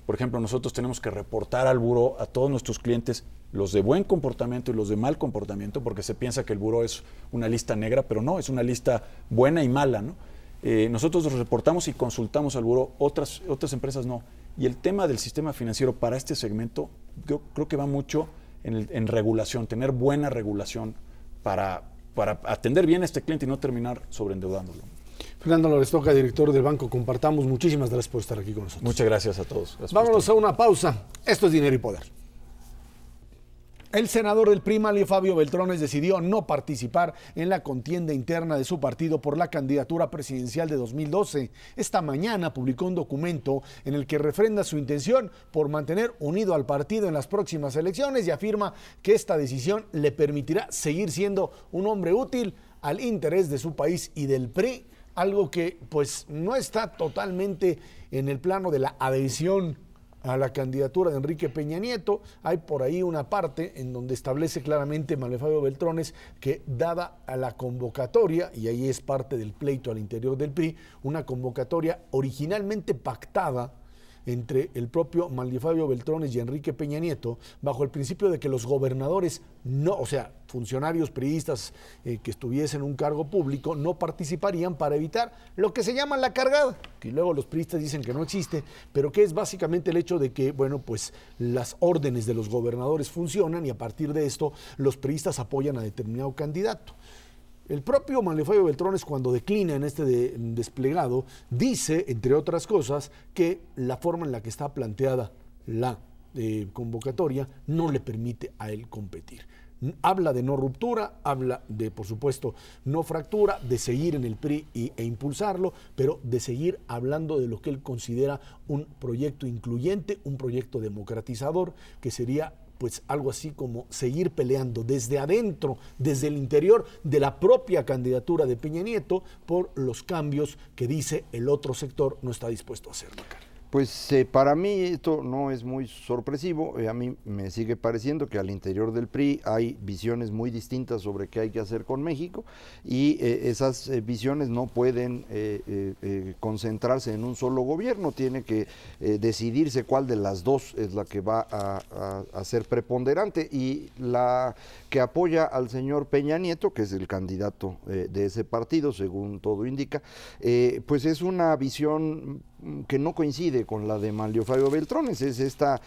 Por ejemplo, nosotros tenemos que reportar al buró a todos nuestros clientes, los de buen comportamiento y los de mal comportamiento, porque se piensa que el buró es una lista negra, pero no, es una lista buena y mala, ¿no? Nosotros los reportamos y consultamos al buró, otras empresas no. Y el tema del sistema financiero para este segmento, yo creo que va mucho en regulación, tener buena regulación para atender bien a este cliente y no terminar sobreendeudándolo. Fernando Lorestoca, director del Banco Compartamos, muchísimas gracias por estar aquí con nosotros. Muchas gracias a todos. Vámonos a una pausa. Esto es Dinero y Poder. El senador del PRI, Manlio Fabio Beltrones, decidió no participar en la contienda interna de su partido por la candidatura presidencial de 2012. Esta mañana publicó un documento en el que refrenda su intención por mantener unido al partido en las próximas elecciones y afirma que esta decisión le permitirá seguir siendo un hombre útil al interés de su país y del PRI, algo que pues no está totalmente en el plano de la adhesión a la candidatura de Enrique Peña Nieto. Hay por ahí una parte en donde establece claramente Manlio Fabio Beltrones que, dada a la convocatoria, y ahí es parte del pleito al interior del PRI, una convocatoria originalmente pactada entre el propio Manlio Fabio Beltrones y Enrique Peña Nieto, bajo el principio de que los gobernadores no, o sea, funcionarios priistas que estuviesen en un cargo público, no participarían para evitar lo que se llama la cargada, que luego los priistas dicen que no existe, pero que es básicamente el hecho de que, bueno, pues las órdenes de los gobernadores funcionan y a partir de esto los priistas apoyan a determinado candidato. El propio Manlio Fabio Beltrones, cuando declina en este desplegado, dice, entre otras cosas, que la forma en la que está planteada la convocatoria no le permite a él competir. Habla de no ruptura, habla de, por supuesto, no fractura, de seguir en el PRI e impulsarlo, pero de seguir hablando de lo que él considera un proyecto incluyente, un proyecto democratizador, que sería pues algo así como seguir peleando desde adentro, desde el interior de la propia candidatura de Peña Nieto por los cambios que dice el otro sector no está dispuesto a hacer, Macario. Pues para mí esto no es muy sorpresivo, a mí me sigue pareciendo que al interior del PRI hay visiones muy distintas sobre qué hay que hacer con México y esas visiones no pueden concentrarse en un solo gobierno, tiene que decidirse cuál de las dos es la que va a ser preponderante, y la que apoya al señor Peña Nieto, que es el candidato de ese partido, según todo indica, pues es una visión que no coincide con la de Manlio Fabio Beltrones, es esta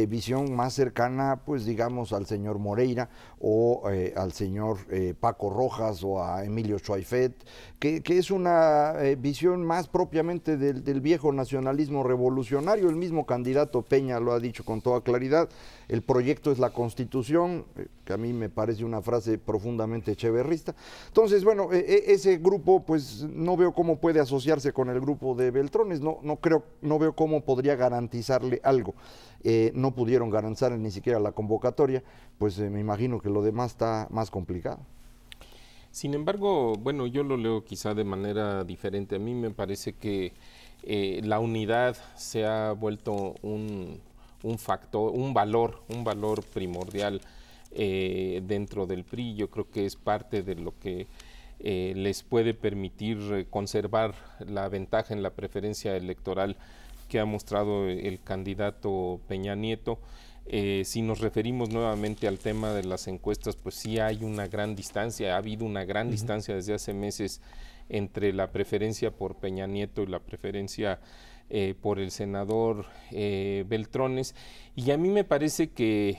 visión más cercana, pues digamos, al señor Moreira o al señor Paco Rojas o a Emilio Schweifet, que es una visión más propiamente del viejo nacionalismo revolucionario. El mismo candidato Peña lo ha dicho con toda claridad, el proyecto es la Constitución, que a mí me parece una frase profundamente echeverrista. Entonces, bueno, ese grupo, pues no veo cómo puede asociarse con el grupo de Beltrones, no veo cómo podría garantizarle algo. No pudieron garantizar ni siquiera la convocatoria, pues me imagino que lo demás está más complicado. Sin embargo, bueno, yo lo leo quizá de manera diferente. A mí me parece que la unidad se ha vuelto un factor, un valor primordial dentro del PRI. Yo creo que es parte de lo que les puede permitir conservar la ventaja en la preferencia electoral que ha mostrado el candidato Peña Nieto. Si nos referimos nuevamente al tema de las encuestas, pues sí hay una gran distancia, ha habido una gran distancia desde hace meses entre la preferencia por Peña Nieto y la preferencia por el senador Beltrones, y a mí me parece que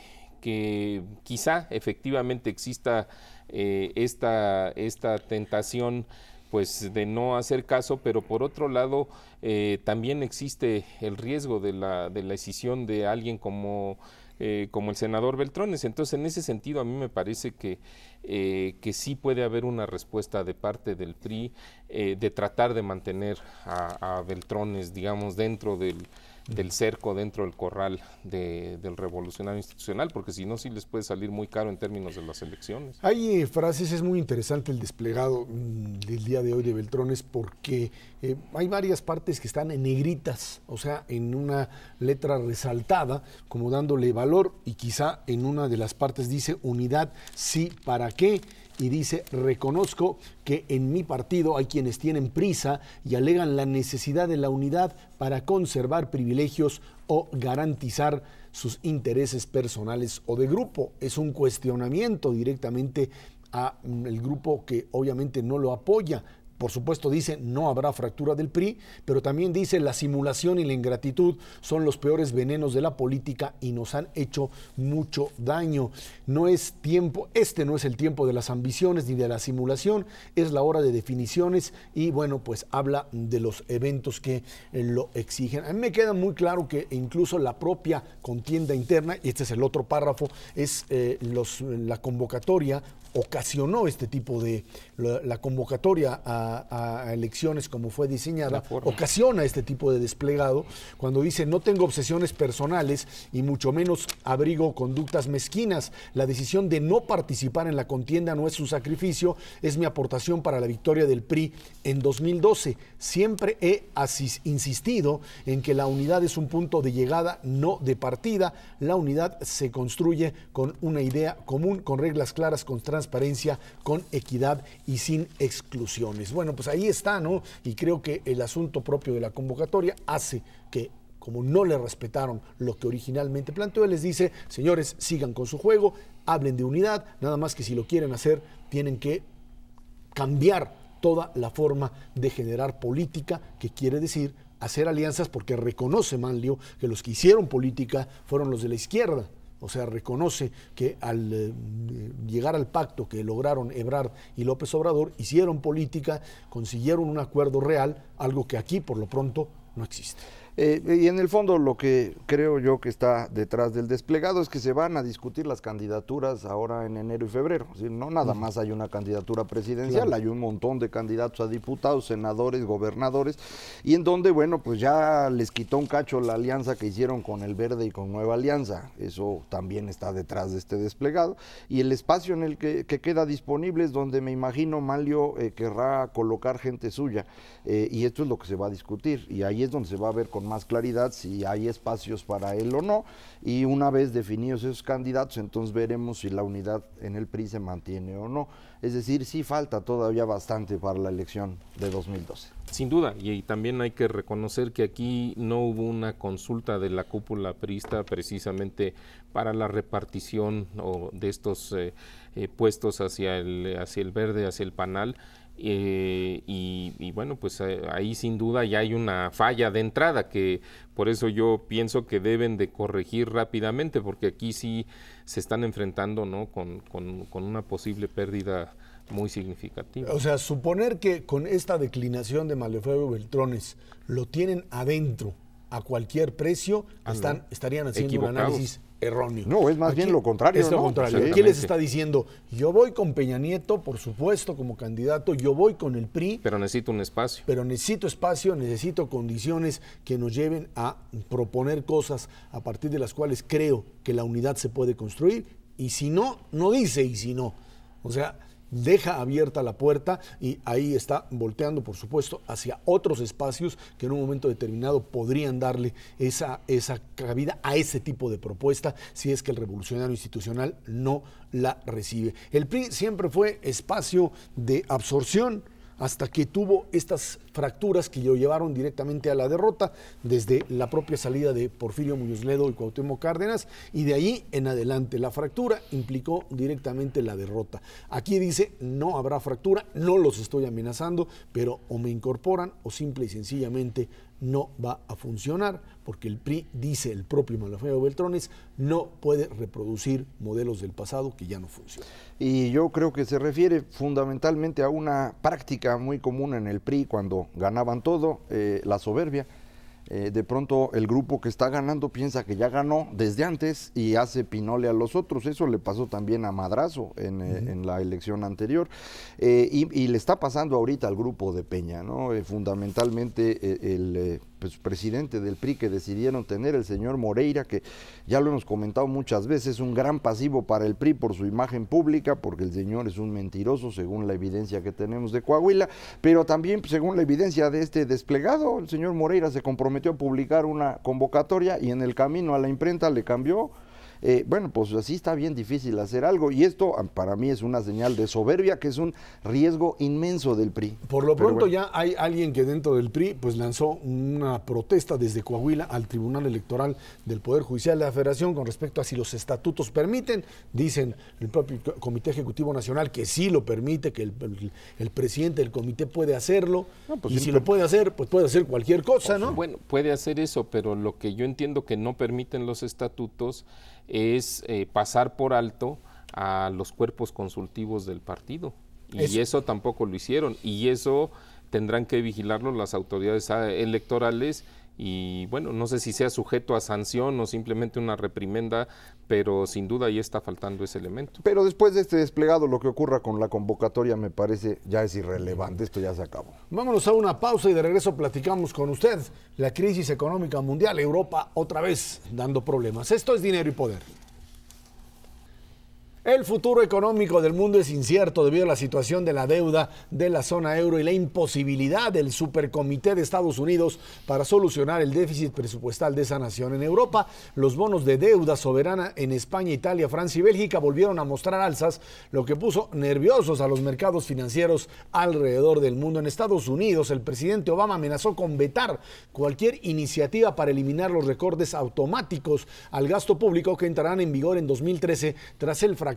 quizá efectivamente exista esta tentación pues de no hacer caso, pero por otro lado también existe el riesgo de la decisión de alguien como el senador Beltrones. Entonces, en ese sentido, a mí me parece que sí puede haber una respuesta de parte del PRI de tratar de mantener a Beltrones, digamos, dentro del cerco, dentro del corral del revolucionario institucional, porque si no, sí les puede salir muy caro en términos de las elecciones. Hay frases, es muy interesante el desplegado del día de hoy de Beltrones, porque hay varias partes que están en negritas, o sea, en una letra resaltada, como dándole valor, y quizá en una de las partes dice unidad, sí, ¿para qué? Y dice, reconozco que en mi partido hay quienes tienen prisa y alegan la necesidad de la unidad para conservar privilegios o garantizar sus intereses personales o de grupo. Es un cuestionamiento directamente al grupo que obviamente no lo apoya, por supuesto dice no habrá fractura del PRI, pero también dice la simulación y la ingratitud son los peores venenos de la política y nos han hecho mucho daño. No es tiempo, este no es el tiempo de las ambiciones ni de la simulación, es la hora de definiciones y bueno, pues habla de los eventos que lo exigen. A mí me queda muy claro que incluso la propia contienda interna, y este es el otro párrafo, es la convocatoria ocasionó este tipo de, la convocatoria a elecciones como fue diseñada, ocasiona este tipo de desplegado, cuando dice no tengo obsesiones personales y mucho menos abrigo conductas mezquinas, la decisión de no participar en la contienda no es un sacrificio, es mi aportación para la victoria del PRI en 2012. Siempre he insistido en que la unidad es un punto de llegada, no de partida. La unidad se construye con una idea común, con reglas claras, con transparencia, con equidad y sin exclusiones. Bueno, pues ahí está, ¿no? Y creo que el asunto propio de la convocatoria hace que, como no le respetaron lo que originalmente planteó, él les dice, señores, sigan con su juego, hablen de unidad, nada más que si lo quieren hacer, tienen que cambiar toda la forma de generar política, que quiere decir hacer alianzas, porque reconoce Manlio que los que hicieron política fueron los de la izquierda. O sea, reconoce que al llegar al pacto que lograron Ebrard y López Obrador, hicieron política, consiguieron un acuerdo real, algo que aquí por lo pronto no existe. Y en el fondo lo que creo yo que está detrás del desplegado es que se van a discutir las candidaturas ahora en enero y febrero. Es decir, no nada más hay una candidatura presidencial, hay un montón de candidatos a diputados, senadores, gobernadores, y en donde, bueno, pues ya les quitó un cacho la alianza que hicieron con el Verde y con Nueva Alianza. Eso también está detrás de este desplegado. Y el espacio en el que queda disponible es donde me imagino Manlio querrá colocar gente suya. Y esto es lo que se va a discutir. Y ahí es donde se va a ver con más claridad si hay espacios para él o no, y una vez definidos esos candidatos, entonces veremos si la unidad en el PRI se mantiene o no. Es decir, sí falta todavía bastante para la elección de 2012. Sin duda, y también hay que reconocer que aquí no hubo una consulta de la cúpula priista precisamente para la repartición de estos puestos hacia el Verde, hacia el Panal. Y bueno, pues ahí sin duda ya hay una falla de entrada, que por eso yo pienso que deben de corregir rápidamente, porque aquí sí se están enfrentando, ¿no?, con una posible pérdida muy significativa. O sea, suponer que con esta declinación de Manlio Fabio Beltrones lo tienen adentro a cualquier precio, estarían haciendo un análisis erróneo. No, es más bien lo contrario. Es lo contrario. Aquí les está diciendo, yo voy con Peña Nieto, por supuesto, como candidato, yo voy con el PRI. Pero necesito un espacio. Pero necesito espacio, necesito condiciones que nos lleven a proponer cosas a partir de las cuales creo que la unidad se puede construir. Y si no, no dice y si no. O sea, deja abierta la puerta y ahí está volteando, por supuesto, hacia otros espacios que en un momento determinado podrían darle esa cabida a ese tipo de propuesta si es que el revolucionario institucional no la recibe. El PRI siempre fue espacio de absorción hasta que tuvo estas fracturas que lo llevaron directamente a la derrota, desde la propia salida de Porfirio Muñoz Ledo y Cuauhtémoc Cárdenas, y de ahí en adelante la fractura implicó directamente la derrota. Aquí dice, no habrá fractura, no los estoy amenazando, pero o me incorporan o simple y sencillamente no va a funcionar, porque el PRI, dice el propio Manlio Fabio Beltrones, no puede reproducir modelos del pasado que ya no funcionan. Y yo creo que se refiere fundamentalmente a una práctica muy común en el PRI cuando ganaban todo, la soberbia. De pronto el grupo que está ganando piensa que ya ganó desde antes y hace pinole a los otros. Eso le pasó también a Madrazo en la elección anterior, y le está pasando ahorita al grupo de Peña, ¿no? Fundamentalmente el presidente del PRI que decidieron tener, el señor Moreira, que ya lo hemos comentado muchas veces, un gran pasivo para el PRI por su imagen pública, porque el señor es un mentiroso según la evidencia que tenemos de Coahuila, pero también según la evidencia de este desplegado. El señor Moreira se comprometió a publicar una convocatoria y en el camino a la imprenta le cambió bueno, pues así está bien difícil hacer algo, y esto para mí es una señal de soberbia, que es un riesgo inmenso del PRI. Por lo Pero pronto bueno, ya hay alguien que dentro del PRI pues lanzó una protesta desde Coahuila al Tribunal Electoral del Poder Judicial de la Federación con respecto a si los estatutos permiten. Dicen el propio Comité Ejecutivo Nacional que sí lo permite, que el presidente del comité puede hacerlo, No, pues y si simple- lo puede hacer, pues puede hacer cualquier cosa, ¿no? Bueno, puede hacer eso, pero lo que yo entiendo que no permiten los estatutos es pasar por alto a los cuerpos consultivos del partido. Y eso tampoco lo hicieron. Y eso tendrán que vigilarlo las autoridades electorales. Y bueno, no sé si sea sujeto a sanción o simplemente una reprimenda, pero sin duda ahí está faltando ese elemento. Pero después de este desplegado, lo que ocurra con la convocatoria me parece ya es irrelevante, esto ya se acabó. Vámonos a una pausa y de regreso platicamos con usted. La crisis económica mundial, Europa otra vez dando problemas. Esto es Dinero y Poder. El futuro económico del mundo es incierto debido a la situación de la deuda de la zona euro y la imposibilidad del Supercomité de Estados Unidos para solucionar el déficit presupuestal de esa nación. En Europa, los bonos de deuda soberana en España, Italia, Francia y Bélgica volvieron a mostrar alzas, lo que puso nerviosos a los mercados financieros alrededor del mundo. En Estados Unidos, el presidente Obama amenazó con vetar cualquier iniciativa para eliminar los recortes automáticos al gasto público que entrarán en vigor en 2013 tras el fracaso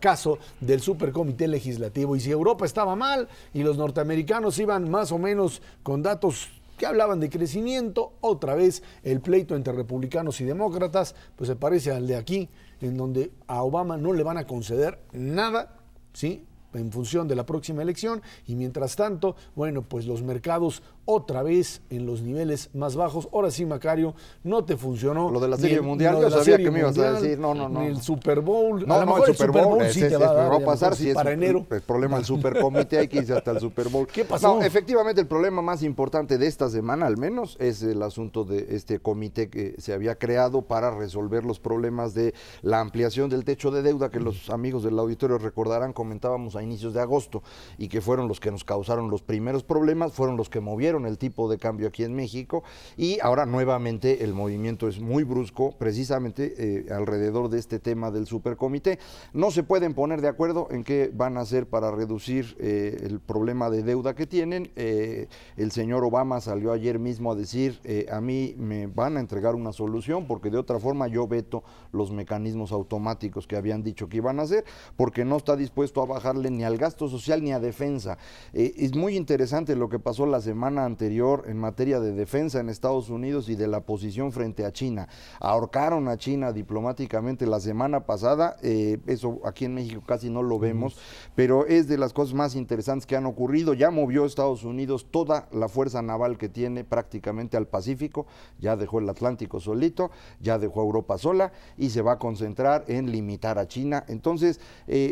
del Supercomité Legislativo. Y si Europa estaba mal y los norteamericanos iban más o menos con datos que hablaban de crecimiento, otra vez el pleito entre republicanos y demócratas pues se parece al de aquí, en donde a Obama no le van a conceder nada, ¿sí?, en función de la próxima elección, y mientras tanto, bueno, pues los mercados otra vez en los niveles más bajos. Ahora sí, Macario, no te funcionó. Lo de la Serie Mundial, lo yo de la sabía Serie que me ibas a Mundial, decir, no. Ni el Super Bowl. No, A lo mejor el Super Bowl sí te va a dar, va a lo pasar, mejor sí, si es para enero. el problema del Supercomité, hay que irse hasta el Super Bowl. ¿Qué pasó? No, efectivamente, el problema más importante de esta semana, al menos, es el asunto de este comité que se había creado para resolver los problemas de la ampliación del techo de deuda, que los amigos del auditorio recordarán, comentábamos a inicios de agosto, y que fueron los que nos causaron los primeros problemas, fueron los que movieron el tipo de cambio aquí en México, y ahora nuevamente el movimiento es muy brusco, precisamente alrededor de este tema del Supercomité. No se pueden poner de acuerdo en qué van a hacer para reducir el problema de deuda que tienen. El señor Obama salió ayer mismo a decir, a mí me van a entregar una solución, porque de otra forma yo veto los mecanismos automáticos que habían dicho que iban a hacer, porque no está dispuesto a bajarle ni al gasto social ni a defensa. Es muy interesante lo que pasó la semana anterior en materia de defensa en Estados Unidos y de la posición frente a China. Ahorcaron a China diplomáticamente la semana pasada, eso aquí en México casi no lo vemos, pero es de las cosas más interesantes que han ocurrido. Ya movió Estados Unidos toda la fuerza naval que tiene prácticamente al Pacífico, ya dejó el Atlántico solito, ya dejó a Europa sola y se va a concentrar en limitar a China. Entonces,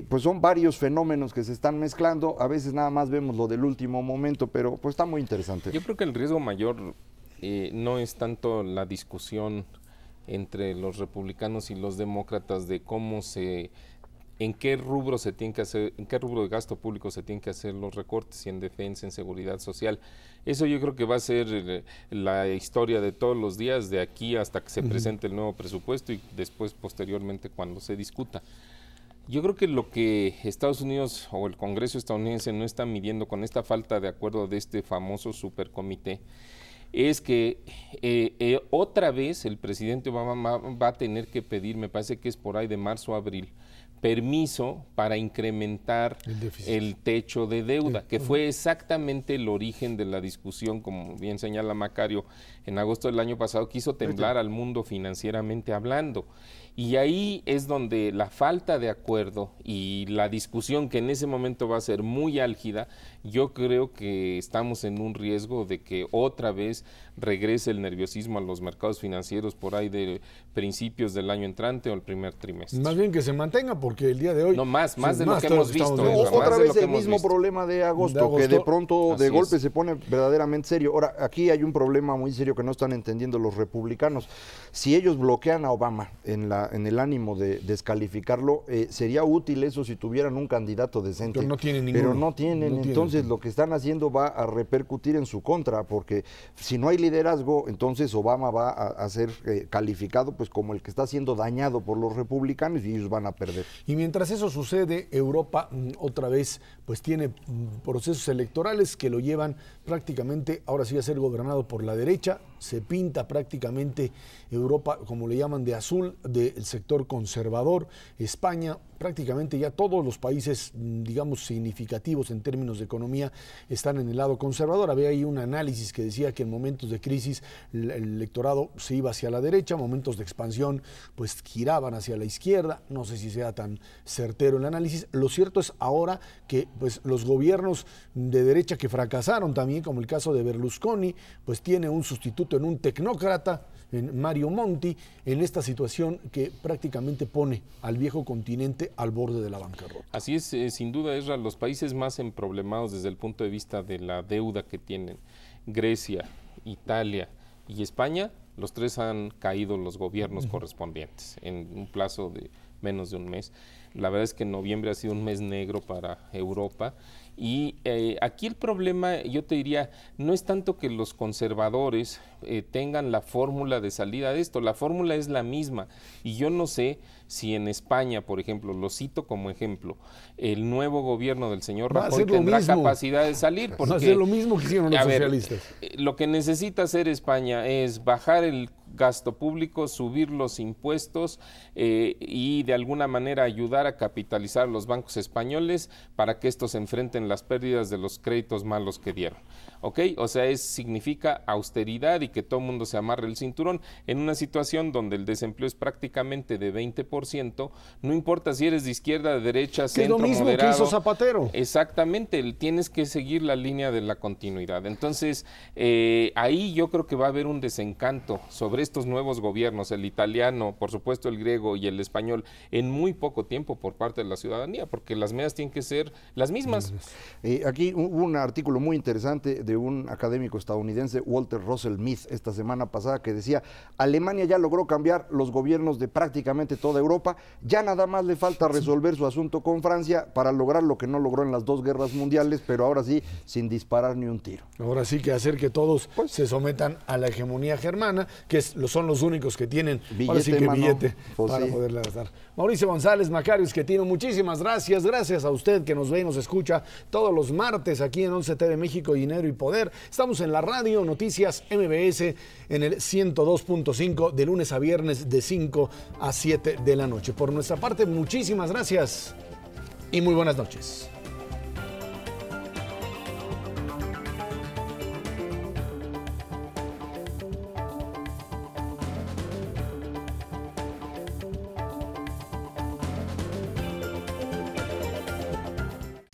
pues son varios fenómenos que se están mezclando, a veces nada más vemos lo del último momento, pero pues está muy interesante. Yo creo que el riesgo mayor no es tanto la discusión entre los republicanos y los demócratas de en qué rubro se tiene que hacer, en qué rubro de gasto público se tienen que hacer los recortes, y en defensa, en seguridad social. Eso yo creo que va a ser la historia de todos los días, de aquí hasta que se presente el nuevo presupuesto y después posteriormente cuando se discuta. Yo creo que lo que Estados Unidos o el Congreso estadounidense no está midiendo con esta falta de acuerdo de este famoso supercomité es que otra vez el presidente Obama va a tener que pedir, me parece que es por ahí de marzo a abril, permiso para incrementar el techo de deuda, que fue exactamente el origen de la discusión, como bien señala Macario, en agosto del año pasado, que hizo temblar al mundo financieramente hablando. Y ahí es donde la falta de acuerdo y la discusión, que en ese momento va a ser muy álgida, yo creo que estamos en un riesgo de que otra vez regrese el nerviosismo a los mercados financieros por ahí de principios del año entrante o el primer trimestre. Más bien que se mantenga, porque el día de hoy... No, más de lo que hemos visto. Otra vez el mismo problema de agosto, que de pronto de golpe se pone verdaderamente serio. Ahora, aquí hay un problema muy serio que no están entendiendo los republicanos. Si ellos bloquean a Obama en el ánimo de descalificarlo, sería útil eso si tuvieran un candidato decente. Pero no tienen ninguno. Pero no tienen, entonces lo que están haciendo va a repercutir en su contra, porque si no hay liderazgo, entonces Obama va a ser calificado pues como el que está siendo dañado por los republicanos y ellos van a perder. Y mientras eso sucede, Europa otra vez pues tiene procesos electorales que lo llevan prácticamente ahora sí a ser gobernado por la derecha. Se pinta prácticamente Europa, como le llaman, de azul, del sector conservador. España, prácticamente ya todos los países, digamos, significativos en términos de economía están en el lado conservador. Había ahí un análisis que decía que en momentos de crisis el electorado se iba hacia la derecha, momentos de expansión pues giraban hacia la izquierda. No sé si sea tan certero el análisis. Lo cierto es ahora que pues los gobiernos de derecha que fracasaron también, como el caso de Berlusconi, pues tiene un sustituto en un tecnócrata, en Mario Monti, en esta situación que prácticamente pone al viejo continente al borde de la bancarrota. Así es, sin duda, Esra, los países más emproblemados desde el punto de vista de la deuda que tienen, Grecia, Italia y España, los tres han caído los gobiernos correspondientes en un plazo de menos de un mes. La verdad es que noviembre ha sido un mes negro para Europa. Y aquí el problema, yo te diría, no es tanto que los conservadores tengan la fórmula de salida de esto, la fórmula es la misma. Y yo no sé si en España, por ejemplo, lo cito como ejemplo, el nuevo gobierno del señor Rajoy tendrá capacidad de salir. Porque, va a ser lo mismo que hicieron los socialistas. Lo que necesita hacer España es bajar el gasto público, subir los impuestos y de alguna manera ayudar a capitalizar a los bancos españoles para que estos enfrenten las pérdidas de los créditos malos que dieron. ¿Ok? O sea, significa austeridad y que todo el mundo se amarre el cinturón en una situación donde el desempleo es prácticamente de 20%, no importa si eres de izquierda, de derecha, centro, moderado. Es lo mismo que hizo Zapatero. Exactamente, tienes que seguir la línea de la continuidad. Entonces, ahí yo creo que va a haber un desencanto sobre estos nuevos gobiernos, el italiano, por supuesto el griego y el español, en muy poco tiempo por parte de la ciudadanía, porque las medidas tienen que ser las mismas. Aquí hubo un artículo muy interesante de un académico estadounidense, Walter Russell Mead, esta semana pasada, que decía: Alemania ya logró cambiar los gobiernos de prácticamente toda Europa, ya nada más le falta resolver su asunto con Francia para lograr lo que no logró en las dos guerras mundiales, pero ahora sí, sin disparar ni un tiro. Ahora sí que hacer que todos se sometan a la hegemonía germana, que son los únicos que tienen billete para poderla gastar. Mauricio González Macarius, que tiene muchísimas gracias. Gracias a usted que nos ve y nos escucha todos los martes aquí en 11 TV México, Dinero y Poder. Estamos en la radio Noticias MBS en el 102.5 de lunes a viernes de 5 a 7 de la noche. Por nuestra parte, muchísimas gracias y muy buenas noches.